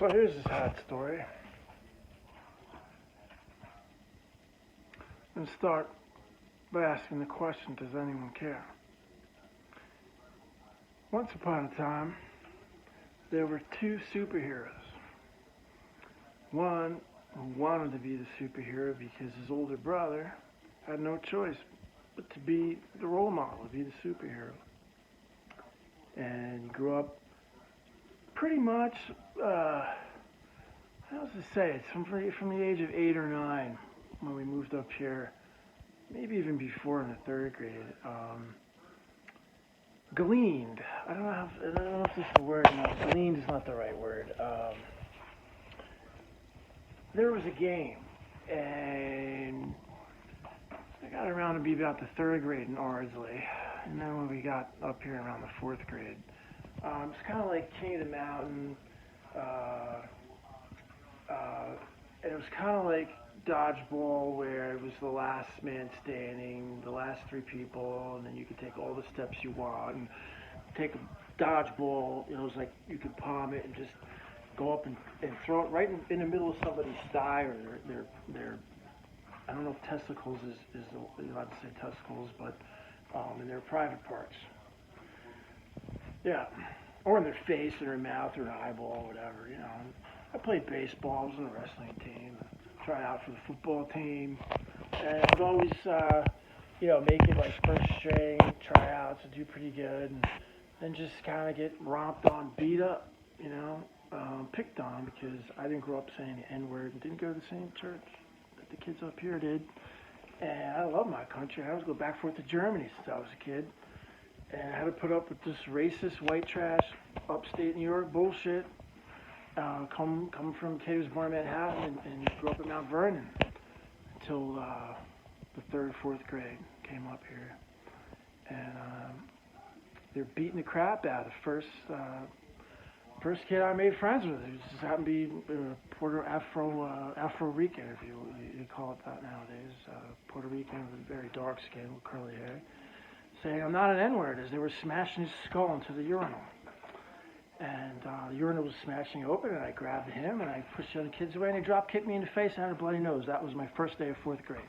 So here's a sad story. And start by asking the question, does anyone care? Once upon a time, there were two superheroes. One who wanted to be the superhero because his older brother had no choice but to be the role model, to be the superhero. And he grew up pretty much, how to say it, from the age of 8 or 9 when we moved up here, maybe even before in the third grade. Gleaned. I don't know if this is the word. No, gleaned is not the right word. There was a game, and I got around to be about the third grade in Ardsley, and then when we got up here around the fourth grade, it's kind of like King of the Mountain, and it was kind of like dodgeball, where it was the last man standing, the last three people, and then you could take all the steps you want and take a dodgeball. You know, it was like you could palm it and just go up and throw it right in the middle of somebody's thigh or their I don't know if testicles is you're allowed to say testicles, but in their private parts. Yeah, or in their face or their mouth or an eyeball, whatever. You know, I played baseball. I was on a wrestling team. Tried out for the football team, and I'd always, make it like first string, tryouts, and do pretty good, and then just kind of get romped on, beat up, picked on because I didn't grow up saying the N-word and didn't go to the same church that the kids up here did. And I love my country. I always go back and forth to Germany since I was a kid, and I had to put up with this racist white trash, upstate New York bullshit. Come from a kid who was born in Manhattan and grew up in Mount Vernon until the third, fourth grade. Came up here, and they're beating the crap out of the first kid I made friends with. It just happened to be Afro Rican, if you call it that nowadays. Puerto Rican with very dark skin with curly hair, saying I'm not an N-word as they were smashing his skull into the urinal. And the urinal was smashing open, and I grabbed him, and I pushed the other kids away, and they drop kicked me in the face, and I had a bloody nose. That was my first day of fourth grade.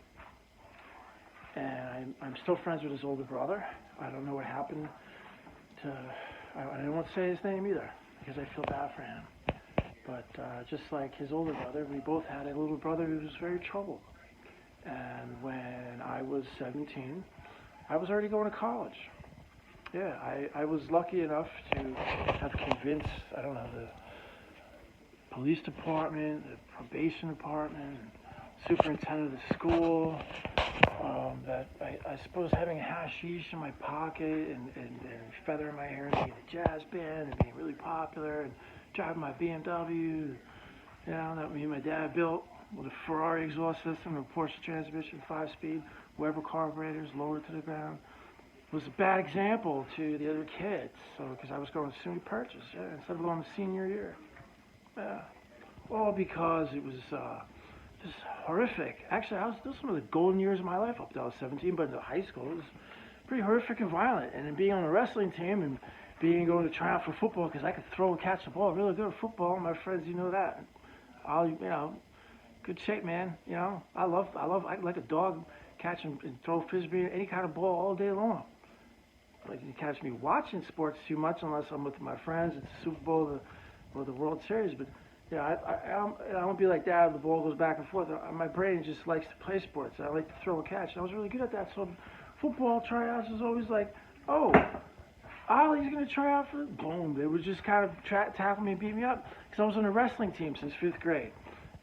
And I'm still friends with his older brother. I don't know what happened I don't want to say his name either, because I feel bad for him. But just like his older brother, we both had a little brother who was very troubled. And when I was 17, I was already going to college. Yeah, I was lucky enough to have convinced, the police department, the probation department, superintendent of the school, that I suppose having hashish in my pocket and feather in my hair and being in a jazz band and being really popular and driving my BMW, that me and my dad built with a Ferrari exhaust system, a Porsche transmission, 5-speed, Weber carburetors lowered to the ground. Was a bad example to the other kids, because I was going to SUNY Purchase instead of going to senior year. All because it was just horrific. Actually, those were some of the golden years of my life up till I was 17, but in high school it was pretty horrific and violent. And then being on a wrestling team and going to try out for football because I could throw and catch the ball really good at football. My friends, that. Good shape, man. I like a dog catch and throw frisbee, any kind of ball all day long. Like you catch me watching sports too much unless I'm with my friends. It's the Super Bowl or the World Series. But I won't be like that. The ball goes back and forth. My brain just likes to play sports. I like to throw and catch. I was really good at that. So football tryouts was always like, oh, Ollie's going to try out for it. Boom. They would just kind of tackle me and beat me up because I was on a wrestling team since 5th grade.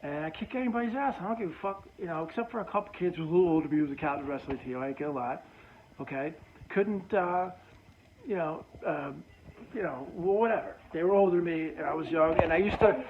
And I kick anybody's ass. I don't give a fuck, except for a couple kids who were a little older. He was a captain of the wrestling team. I ain't get a lot. Okay. Couldn't, whatever. They were older than me, and I was young, and I used to